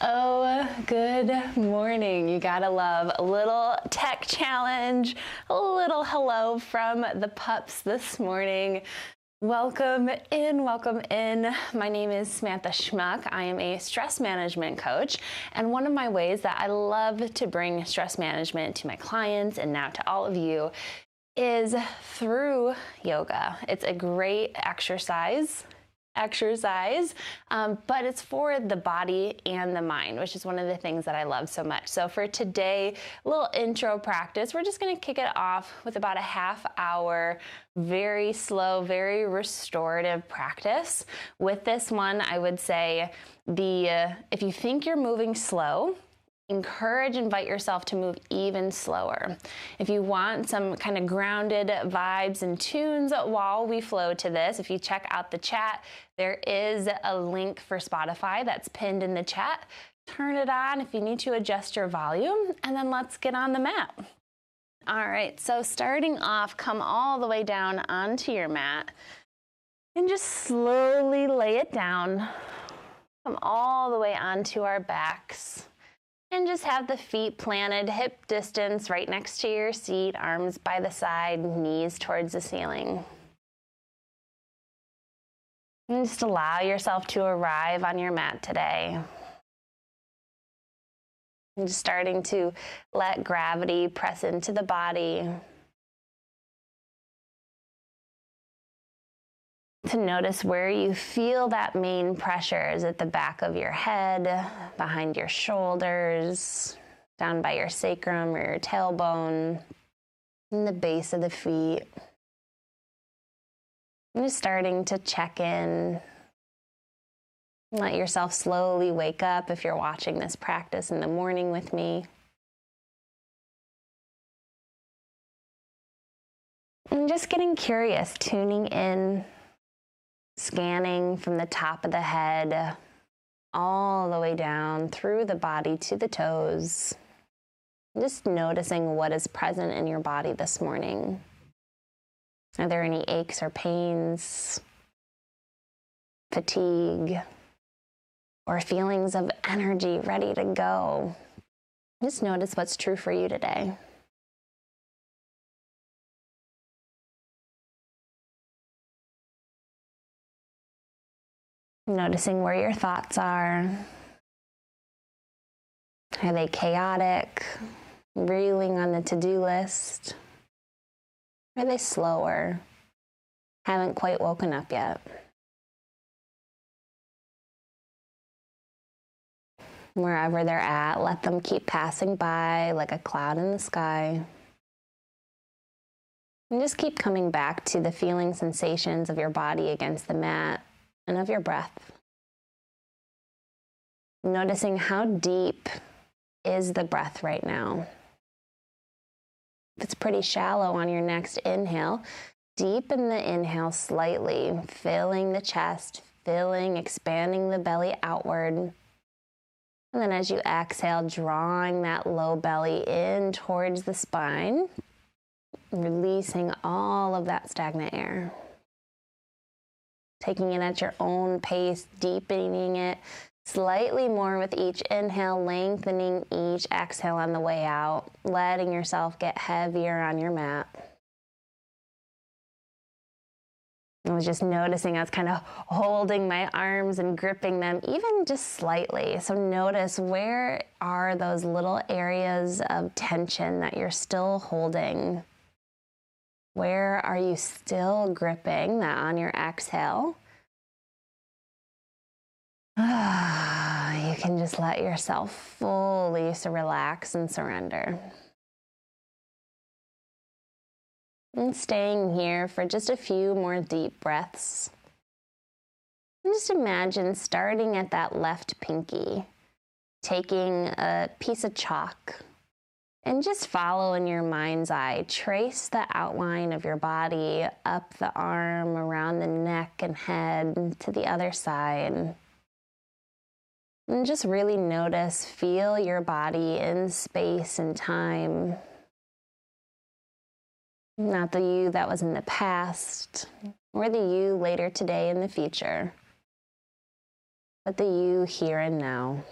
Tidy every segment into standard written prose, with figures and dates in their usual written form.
Oh, good morning. You gotta love a little tech challenge, a little hello from the pups this morning. Welcome in, welcome in. My name is Samantha Schmuck. I am a stress management coach, and one of my ways that I love to bring stress management to my clients and now to all of you is through yoga. It's a great exercise, but it's for the body and the mind, which is one of the things that I love so much. So for today, a little intro practice, we're just going to kick it off with about a half hour, very slow, very restorative practice. With this one, I would say if you think you're moving slow, invite yourself to move even slower. If you want some kind of grounded vibes and tunes while we flow to this, if you check out the chat, there is a link for Spotify that's pinned in the chat. Turn it on if you need to adjust your volume, and then let's get on the mat. All right, so starting off, come all the way down onto your mat and just slowly lay it down. Come all the way onto our backs. And just have the feet planted hip distance right next to your seat, arms by the side, knees towards the ceiling. And just allow yourself to arrive on your mat today. And just starting to let gravity press into the body. To notice where you feel that main pressure. Is it the back of your head, behind your shoulders, down by your sacrum or your tailbone, in the base of the feet? And just starting to check in. Let yourself slowly wake up if you're watching this practice in the morning with me. And just getting curious, tuning in, scanning from the top of the head all the way down through the body to the toes. Just noticing what is present in your body this morning. Are there any aches or pains, fatigue, or feelings of energy ready to go? Just notice what's true for you today. Noticing where your thoughts are. Are they chaotic, reeling on the to-do list? Are they slower, haven't quite woken up yet? Wherever they're at, let them keep passing by like a cloud in the sky. And just keep coming back to the feeling sensations of your body against the mat and of your breath. Noticing how deep is the breath right now. If it's pretty shallow on your next inhale, deepen the inhale slightly, filling the chest, expanding the belly outward. And then as you exhale, drawing that low belly in towards the spine, releasing all of that stagnant air. Taking it at your own pace, deepening it slightly more with each inhale, lengthening each exhale on the way out, letting yourself get heavier on your mat. I was just noticing I was kind of holding my arms and gripping them even just slightly. So notice, where are those little areas of tension that you're still holding? Where are you still gripping that on your exhale? You can just let yourself fully relax and surrender. And staying here for just a few more deep breaths. And just imagine starting at that left pinky, taking a piece of chalk, and just follow in your mind's eye. Trace the outline of your body up the arm, around the neck and head, to the other side. And just really notice, feel your body in space and time. Not the you that was in the past, or the you later today in the future, but the you here and now.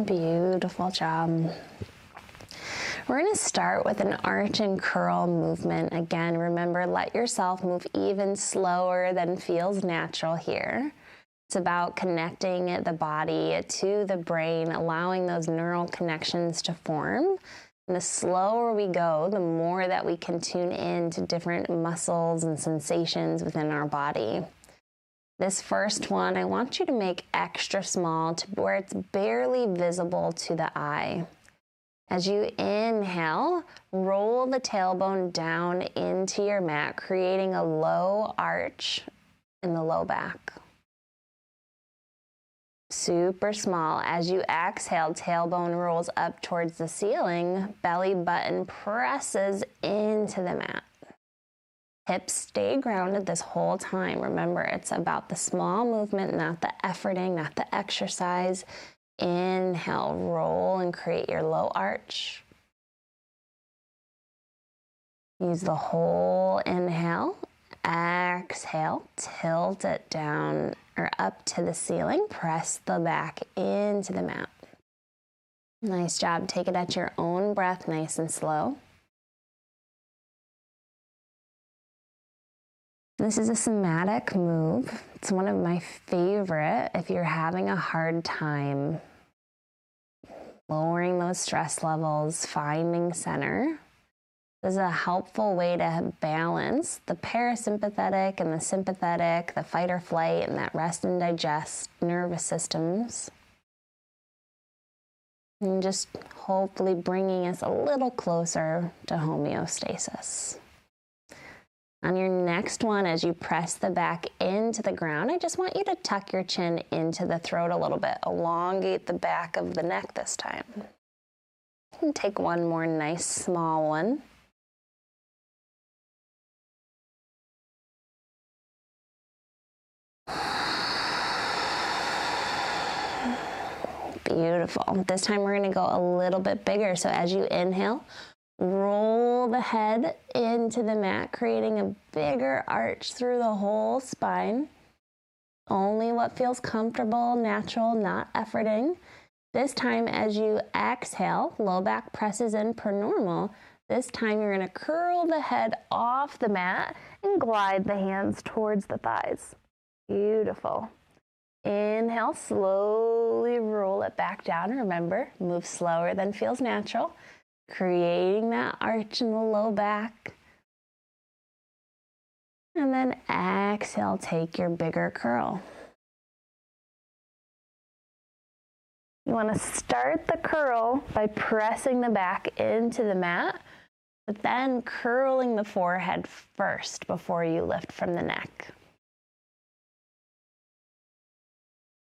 Beautiful job. We're going to start with an arch and curl movement. Again, remember, let yourself move even slower than feels natural here. It's about connecting the body to the brain, allowing those neural connections to form. And the slower we go, the more that we can tune in to different muscles and sensations within our body. This first one, I want you to make extra small to where it's barely visible to the eye. As you inhale, roll the tailbone down into your mat, creating a low arch in the low back. Super small. As you exhale, tailbone rolls up towards the ceiling, belly button presses into the mat. Hips stay grounded this whole time. Remember, it's about the small movement, not the efforting, not the exercise. Inhale, roll and create your low arch. Use the whole inhale. Exhale, tilt it down or up to the ceiling. Press the back into the mat. Nice job. Take it at your own breath, nice and slow. This is a somatic move. It's one of my favorite if you're having a hard time lowering those stress levels, finding center. This is a helpful way to balance the parasympathetic and the sympathetic, the fight or flight, and that rest and digest nervous systems. And just hopefully bringing us a little closer to homeostasis. On your next one, as you press the back into the ground, I just want you to tuck your chin into the throat a little bit. Elongate the back of the neck this time. And take one more nice small one. Beautiful. This time we're going to go a little bit bigger. So as you inhale, roll the head into the mat, creating a bigger arch through the whole spine. Only what feels comfortable, natural, not efforting. This time as you exhale, low back presses in per normal. This time you're going to curl the head off the mat and glide the hands towards the thighs. Beautiful. Inhale, slowly roll it back down. Remember, move slower than feels natural. Creating that arch in the low back. And then exhale, take your bigger curl. You want to start the curl by pressing the back into the mat, but then curling the forehead first before you lift from the neck.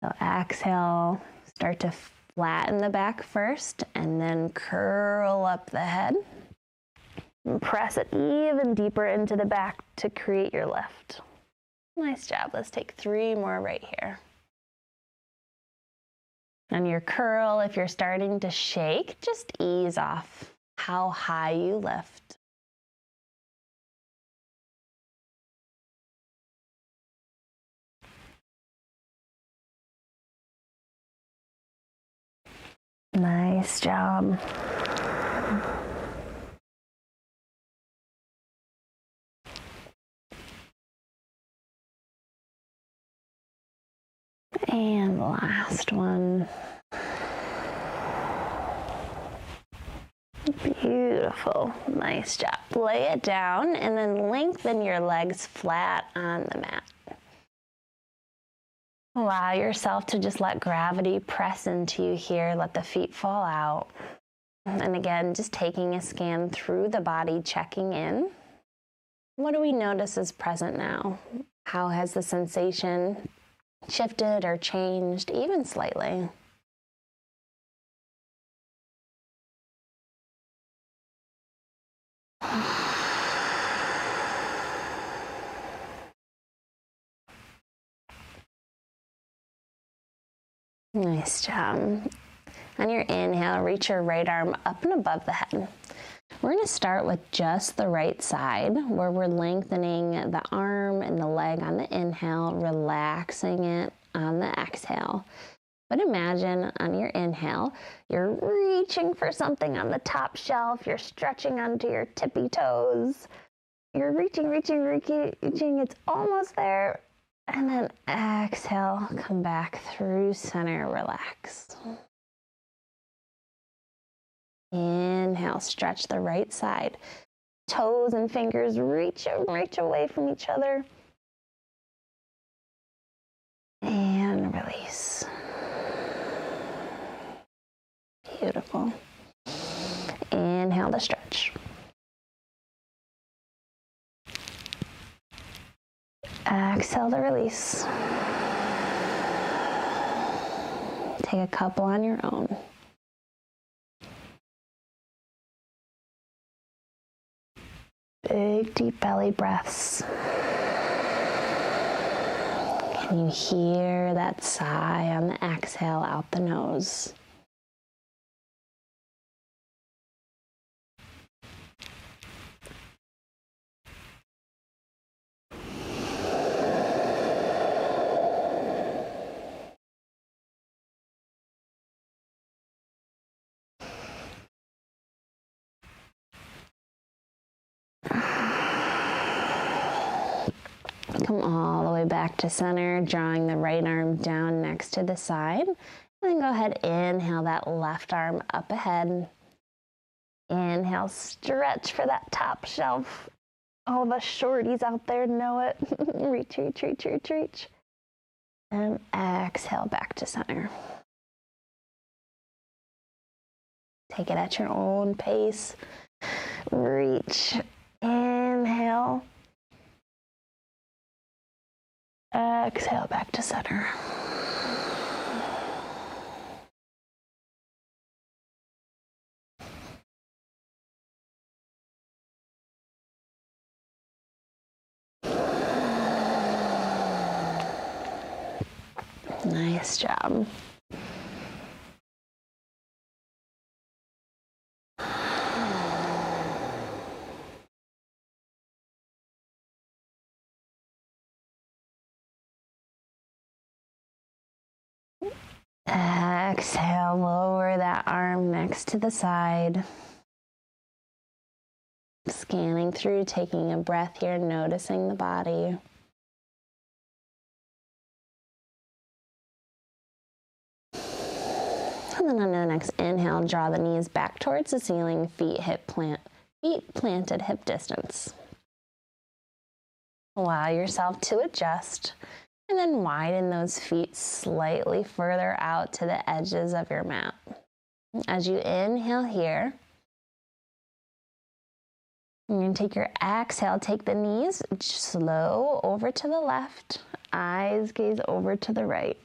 So exhale, start to flatten the back first, and then curl up the head. And press it even deeper into the back to create your lift. Nice job. Let's take 3 more right here. On your curl, if you're starting to shake, just ease off how high you lift. Nice job. And last one. Beautiful. Nice job. Lay it down and then lengthen your legs flat on the mat. Allow yourself to just let gravity press into you here. Let the feet fall out. And again, just taking a scan through the body, checking in. What do we notice is present now? How has the sensation shifted or changed, even slightly? Nice job. On your inhale, reach your right arm up and above the head. We're going to start with just the right side, where we're lengthening the arm and the leg on the inhale, relaxing it on the exhale. But imagine on your inhale, you're reaching for something on the top shelf. You're stretching onto your tippy toes. You're reaching, it's almost there. And then exhale, come back through center, relax. Inhale, stretch the right side. Toes and fingers reach away from each other. And release. Beautiful. Inhale to stretch. Exhale to release. Take a couple on your own. Big, deep belly breaths. Can you hear that sigh on the exhale out the nose? Come all the way back to center, drawing the right arm down next to the side. And then go ahead, inhale that left arm up ahead. Inhale, stretch for that top shelf. All the shorties out there know it. Reach, reach, reach, reach, reach. And exhale back to center. Take it at your own pace. Reach, inhale. Exhale back to center. Nice job. Exhale, lower that arm next to the side. Scanning through, taking a breath here, noticing the body. And then on the next inhale, draw the knees back towards the ceiling, feet planted hip distance. Allow yourself to adjust. And then widen those feet slightly further out to the edges of your mat. As you inhale here, you're going to take your exhale, take the knees slow over to the left, eyes gaze over to the right.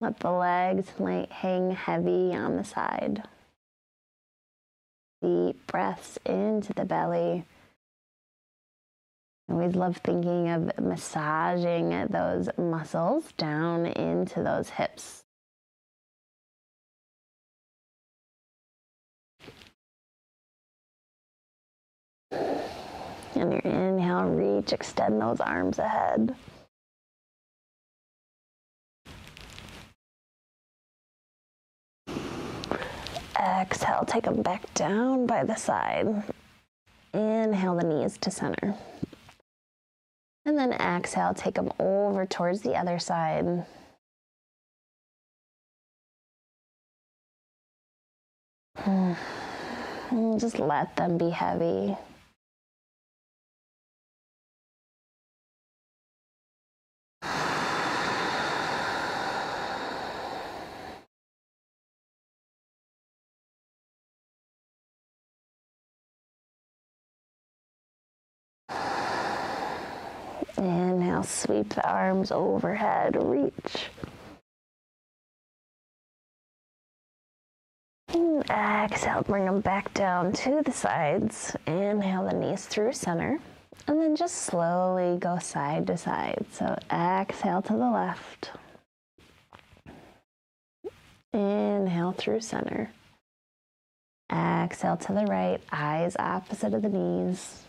Let the legs hang heavy on the side. Deep breaths into the belly. I always love thinking of massaging those muscles down into those hips. And your inhale, reach, extend those arms ahead. Exhale, take them back down by the side. Inhale the knees to center. And then exhale, take them over towards the other side. And just let them be heavy. Inhale, sweep the arms overhead, reach. And exhale, bring them back down to the sides. Inhale the knees through center. And then just slowly go side to side. So exhale to the left. Inhale through center. Exhale to the right, eyes opposite of the knees.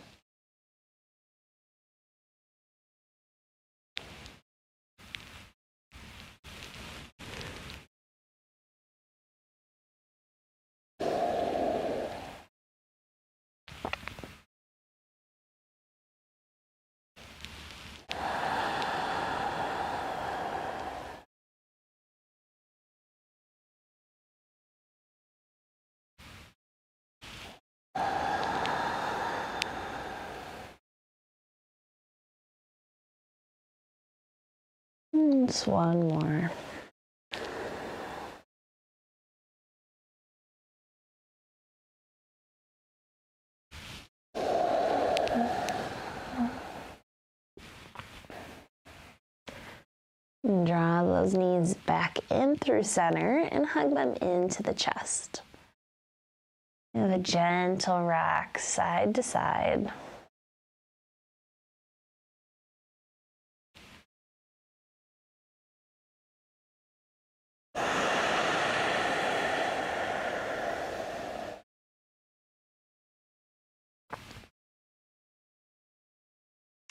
Just one more. And draw those knees back in through center and hug them into the chest. And a gentle rock side to side.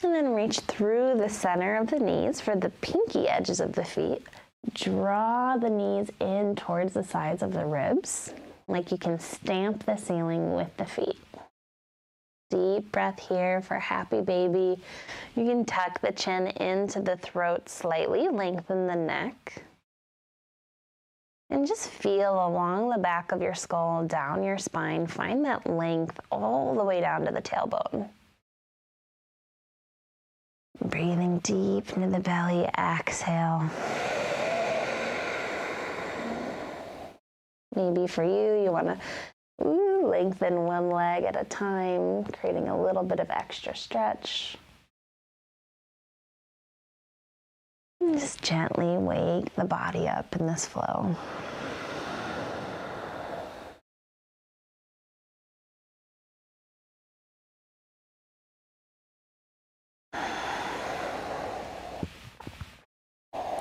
And then reach through the center of the knees for the pinky edges of the feet. Draw the knees in towards the sides of the ribs, like you can stamp the ceiling with the feet. Deep breath here for happy baby. You can tuck the chin into the throat slightly, lengthen the neck. And just feel along the back of your skull, down your spine. Find that length all the way down to the tailbone. Breathing deep into the belly, exhale. Maybe for you want to lengthen one leg at a time, creating a little bit of extra stretch. And just gently wake the body up in this flow.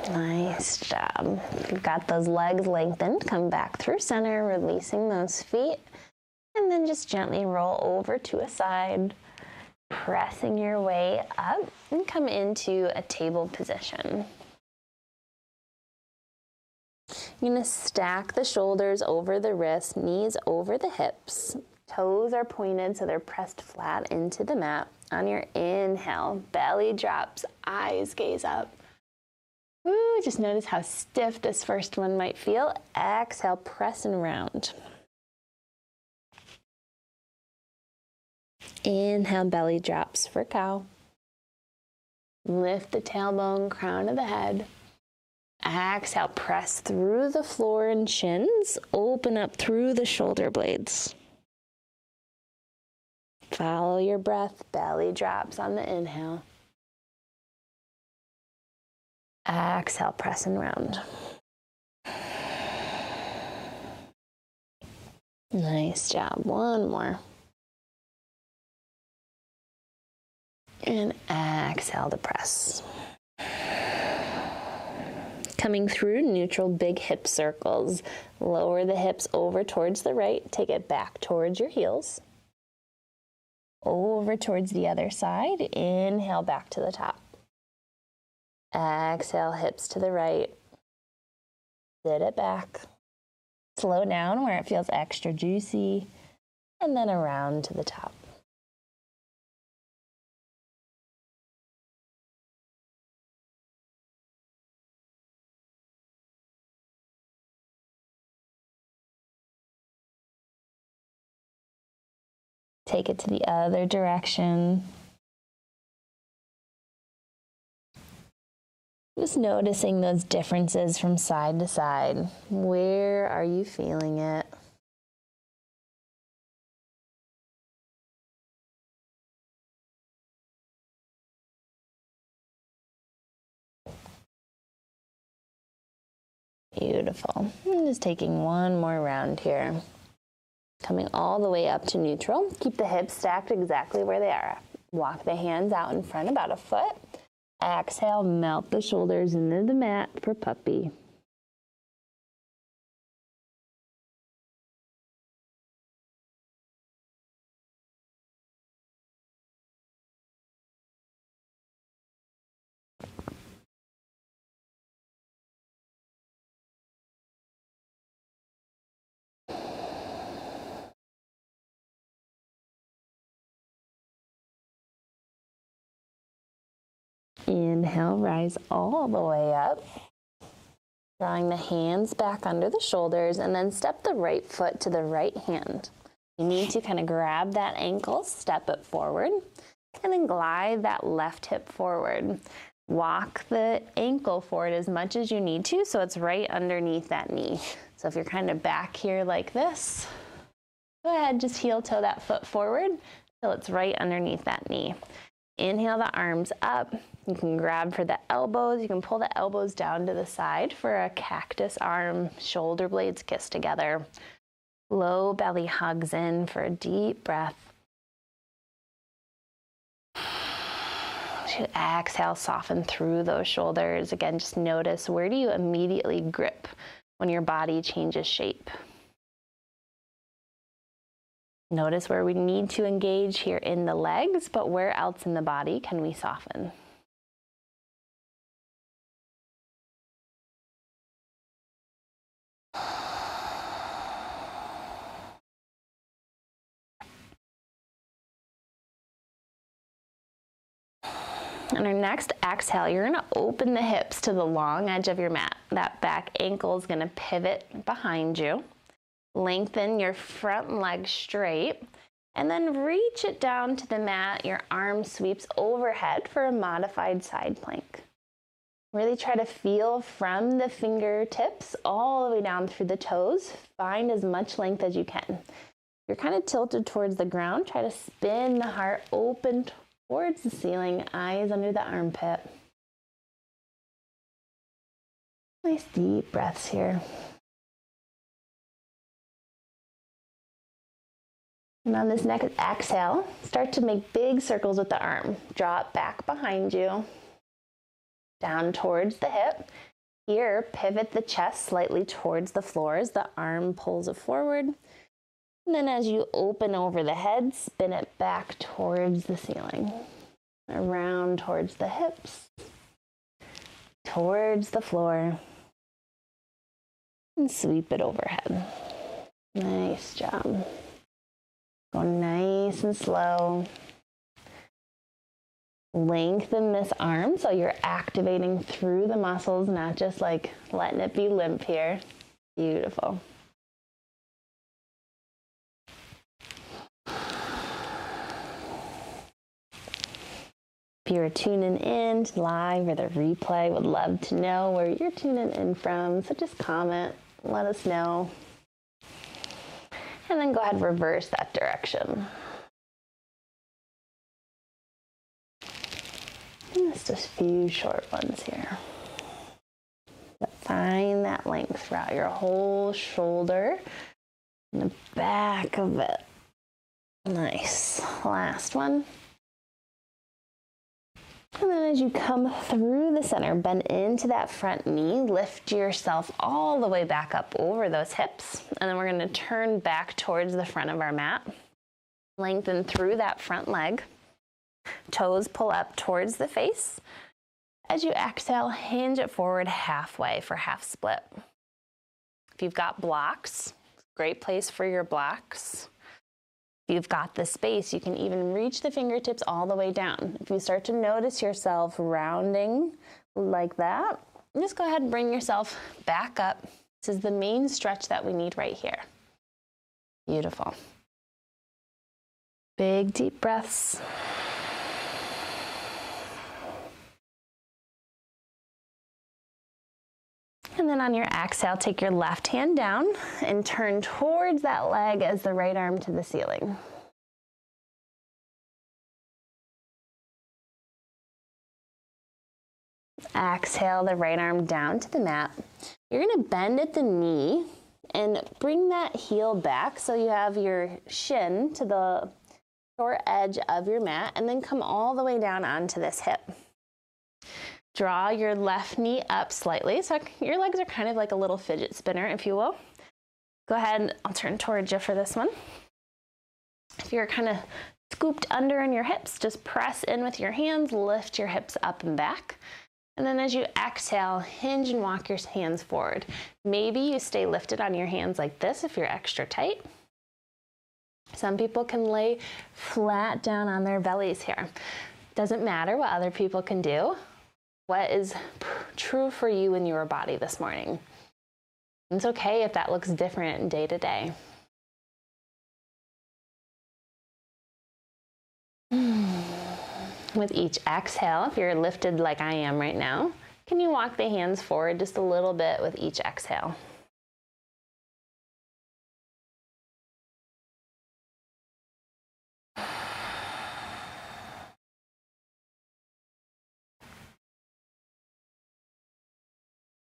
Nice job. You've got those legs lengthened. Come back through center, releasing those feet. And then just gently roll over to a side, pressing your way up and come into a table position. You're going to stack the shoulders over the wrists, knees over the hips. Toes are pointed so they're pressed flat into the mat. On your inhale, belly drops, eyes gaze up. Ooh, just notice how stiff this first one might feel. Exhale, press and round. Inhale, belly drops for cow. Lift the tailbone, crown of the head. Exhale, press through the floor and shins. Open up through the shoulder blades. Follow your breath, belly drops on the inhale. Exhale, press and round. Nice job. One more. And exhale to press. Coming through neutral big hip circles. Lower the hips over towards the right. Take it back towards your heels. Over towards the other side. Inhale back to the top. Exhale, hips to the right. Sit it back. Slow down where it feels extra juicy. And then around to the top. Take it to the other direction. Just noticing those differences from side to side. Where are you feeling it? Beautiful. I'm just taking one more round here. Coming all the way up to neutral. Keep the hips stacked exactly where they are. Walk the hands out in front about a foot. Exhale, melt the shoulders into the mat for puppy. Inhale, rise all the way up. Drawing the hands back under the shoulders and then step the right foot to the right hand. You need to kind of grab that ankle, step it forward, and then glide that left hip forward. Walk the ankle forward as much as you need to so it's right underneath that knee. So if you're kind of back here like this, go ahead, just heel toe that foot forward till it's right underneath that knee. Inhale the arms up. You can grab for the elbows. You can pull the elbows down to the side for a cactus arm, shoulder blades kiss together. Low belly hugs in for a deep breath. As you exhale, soften through those shoulders. Again, just notice, where do you immediately grip when your body changes shape? Notice where we need to engage here in the legs, but where else in the body can we soften? On our next exhale, you're going to open the hips to the long edge of your mat. That back ankle is going to pivot behind you. Lengthen your front leg straight, and then reach it down to the mat. Your arm sweeps overhead for a modified side plank. Really try to feel from the fingertips all the way down through the toes. Find as much length as you can. You're kind of tilted towards the ground. Try to spin the heart open towards the ceiling, eyes under the armpit. Nice deep breaths here. And on this next exhale, start to make big circles with the arm. Draw it back behind you, down towards the hip. Here, pivot the chest slightly towards the floor as the arm pulls it forward. And then as you open over the head, spin it back towards the ceiling. Around towards the hips, towards the floor, and sweep it overhead. Nice job. Go nice and slow. Lengthen this arm so you're activating through the muscles, not just like letting it be limp here. Beautiful. If you're tuning in live or the replay, would love to know where you're tuning in from. So just comment, let us know. And then go ahead and reverse that direction. And just a few short ones here. But find that length throughout your whole shoulder and the back of it. Nice. Last one. And then as you come through the center, bend into that front knee, lift yourself all the way back up over those hips. And then we're going to turn back towards the front of our mat. Lengthen through that front leg. Toes pull up towards the face. As you exhale, hinge it forward halfway for half split. If you've got blocks, great place for your blocks. If you've got the space, you can even reach the fingertips all the way down. If you start to notice yourself rounding like that, just go ahead and bring yourself back up. This is the main stretch that we need right here. Beautiful. Big deep breaths. And then on your exhale, take your left hand down and turn towards that leg as the right arm to the ceiling. Exhale the right arm down to the mat. You're going to bend at the knee and bring that heel back so you have your shin to the short edge of your mat, and then come all the way down onto this hip. Draw your left knee up slightly, so your legs are kind of like a little fidget spinner, if you will. Go ahead, I'll turn towards you for this one. If you're kind of scooped under in your hips, just press in with your hands, lift your hips up and back. And then as you exhale, hinge and walk your hands forward. Maybe you stay lifted on your hands like this if you're extra tight. Some people can lay flat down on their bellies here. Doesn't matter what other people can do. What is true for you and your body this morning? It's okay if that looks different day to day. With each exhale, if you're lifted like I am right now, can you walk the hands forward just a little bit with each exhale?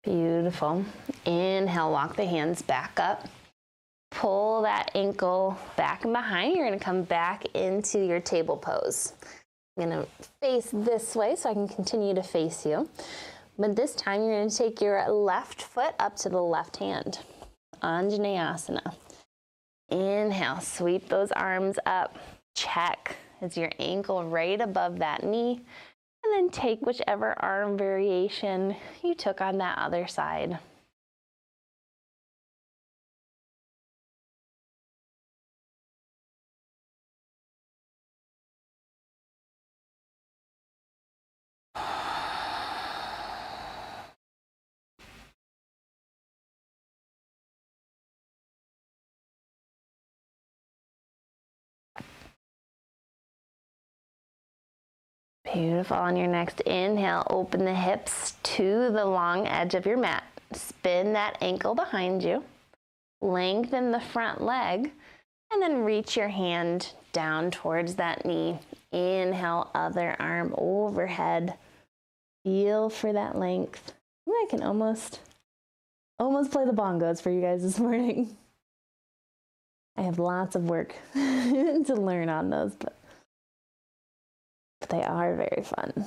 Beautiful. Inhale, walk the hands back up. Pull that ankle back and behind. You're gonna come back into your table pose. I'm gonna face this way so I can continue to face you. But this time you're gonna take your left foot up to the left hand. Anjaneyasana. Inhale, sweep those arms up. Check. Is your ankle right above that knee? And then take whichever arm variation you took on that other side. Beautiful. On your next inhale, open the hips to the long edge of your mat. Spin that ankle behind you. Lengthen the front leg, and then reach your hand down towards that knee. Inhale, other arm overhead. Feel for that length. I can almost play the bongos for you guys this morning. I have lots of work to learn on those, but they are very fun.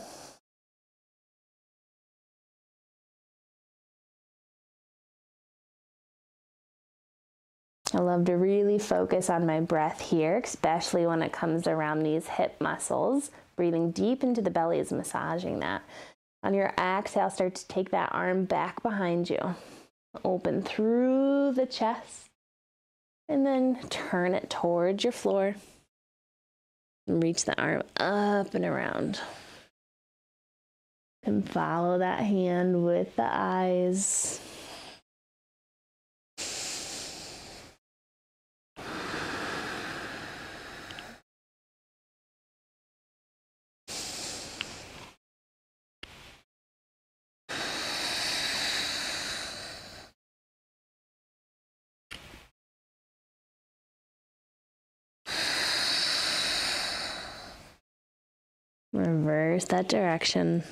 I love to really focus on my breath here, especially when it comes around these hip muscles. Breathing deep into the belly is massaging that. On your exhale, start to take that arm back behind you. Open through the chest, and then turn it towards your floor. And reach the arm up and around. And follow that hand with the eyes. Reverse that direction.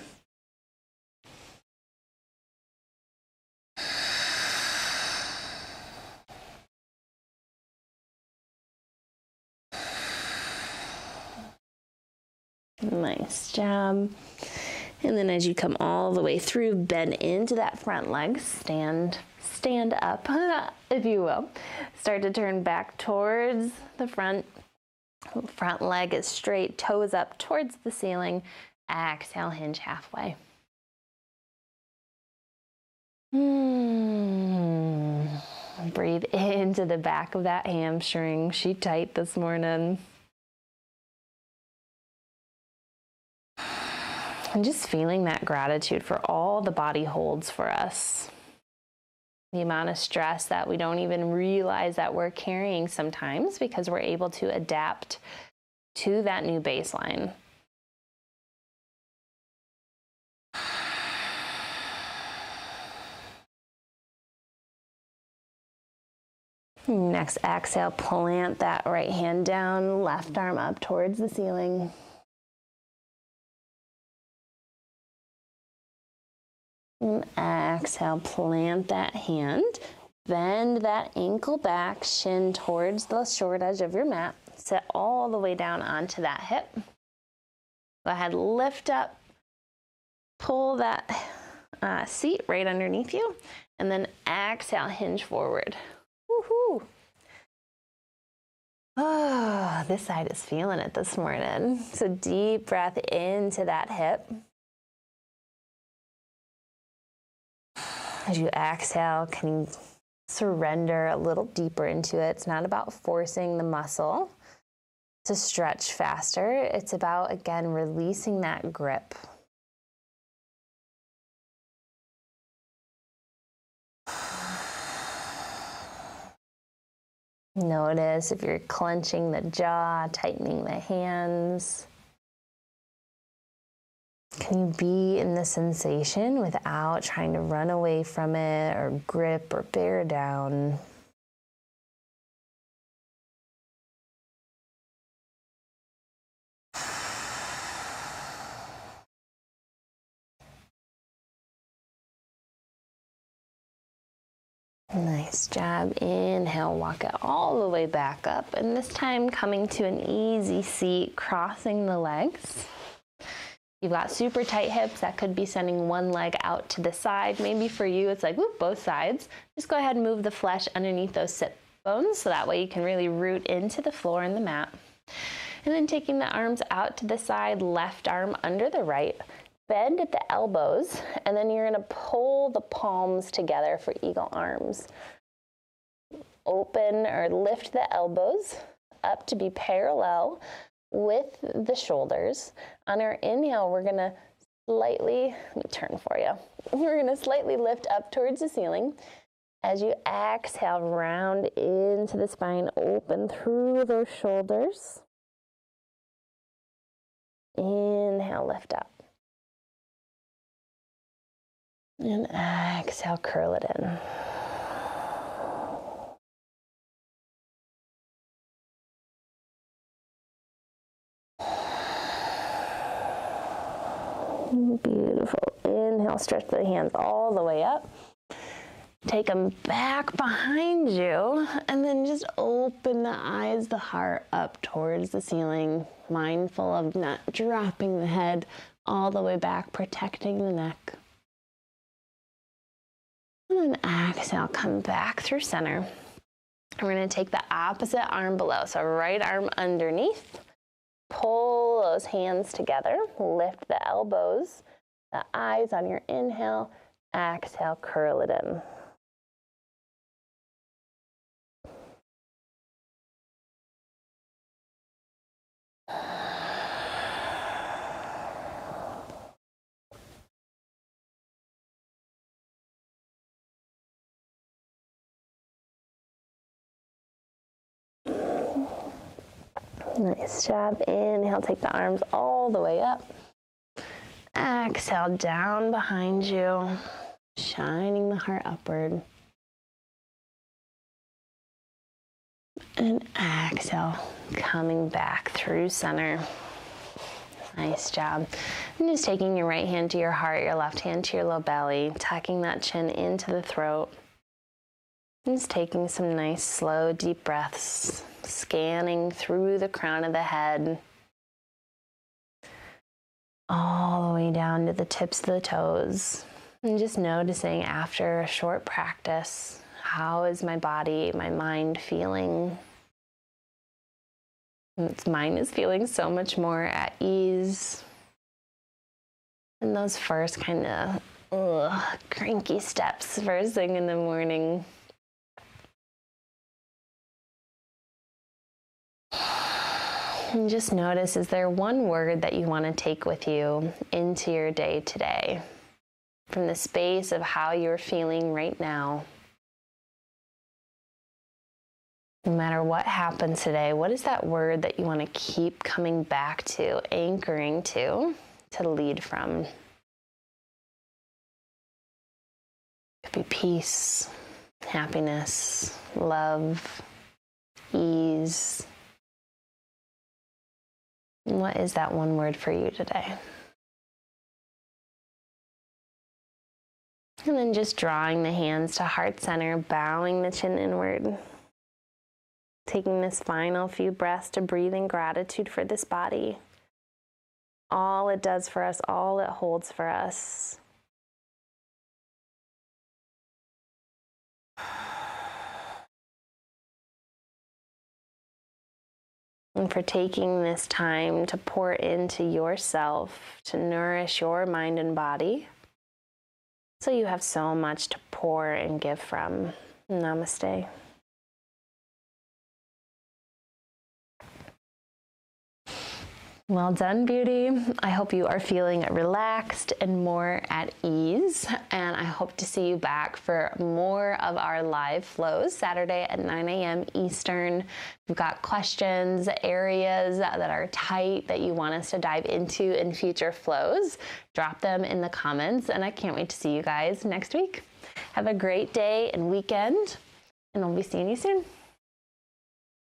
Nice job. And then as you come all the way through, bend into that front leg, stand up, if you will. Start to turn back towards the front. Front leg is straight, toes up towards the ceiling. Exhale, hinge halfway. Breathe into the back of that hamstring. She tight this morning. And just feeling that gratitude for all the body holds for us. The amount of stress that we don't even realize that we're carrying sometimes because we're able to adapt to that new baseline. Next exhale, plant that right hand down, left arm up towards the ceiling. And exhale, plant that hand, bend that ankle back, shin towards the short edge of your mat. Sit all the way down onto that hip. Go ahead, lift up, pull that seat right underneath you, and then exhale, hinge forward. Woohoo! Oh, this side is feeling it this morning. So deep breath into that hip. As you exhale, can you surrender a little deeper into it? It's not about forcing the muscle to stretch faster. It's about, again, releasing that grip. Notice if you're clenching the jaw, tightening the hands. Can you be in the sensation without trying to run away from it or grip or bear down? Nice job. Inhale, walk it all the way back up. And this time coming to an easy seat, crossing the legs. You've got super tight hips. That could be sending one leg out to the side. Maybe for you, it's like, whoop, both sides. Just go ahead and move the flesh underneath those sit bones so that way you can really root into the floor and the mat. And then taking the arms out to the side, left arm under the right. Bend at the elbows, and then you're going to pull the palms together for eagle arms. Open or lift the elbows up to be parallel with the shoulders. On our inhale, we're going to slightly, let me turn for you. We're going to slightly lift up towards the ceiling. As you exhale, round into the spine, open through those shoulders. Inhale, lift up. And exhale, curl it in. Beautiful. Inhale, stretch the hands all the way up. Take them back behind you, and then just open the eyes, the heart up towards the ceiling, mindful of not dropping the head all the way back, protecting the neck. And then exhale, come back through center. We're going to take the opposite arm below. So right arm underneath. Pull those hands together. Lift the elbows, the eyes on your inhale. Exhale, curl it in. Nice job. Inhale, take the arms all the way up. Exhale, down behind you, shining the heart upward. And exhale, coming back through center. Nice job. And just taking your right hand to your heart, your left hand to your low belly, tucking that chin into the throat. And just taking some nice, slow, deep breaths, scanning through the crown of the head, all the way down to the tips of the toes. And just noticing after a short practice, how is my body, my mind feeling? Mine is feeling so much more at ease. And those first kind of cranky steps first thing in the morning. And just notice, is there one word that you want to take with you into your day today? From the space of how you're feeling right now. No matter what happens today, what is that word that you want to keep coming back to, anchoring to lead from? It could be peace, happiness, love, ease. What is that one word for you today? And then just drawing the hands to heart center, bowing the chin inward. Taking this final few breaths to breathe in gratitude for this body. All it does for us, all it holds for us. And for taking this time to pour into yourself, to nourish your mind and body, so you have so much to pour and give from. Namaste. Well done, beauty. I hope you are feeling relaxed and more at ease, and I hope to see you back for more of our live flows Saturday at 9 a.m. Eastern. If you've got questions, areas that are tight that you want us to dive into in future flows, drop them in the comments, and I can't wait to see you guys next week. Have a great day and weekend, and I'll be seeing you soon.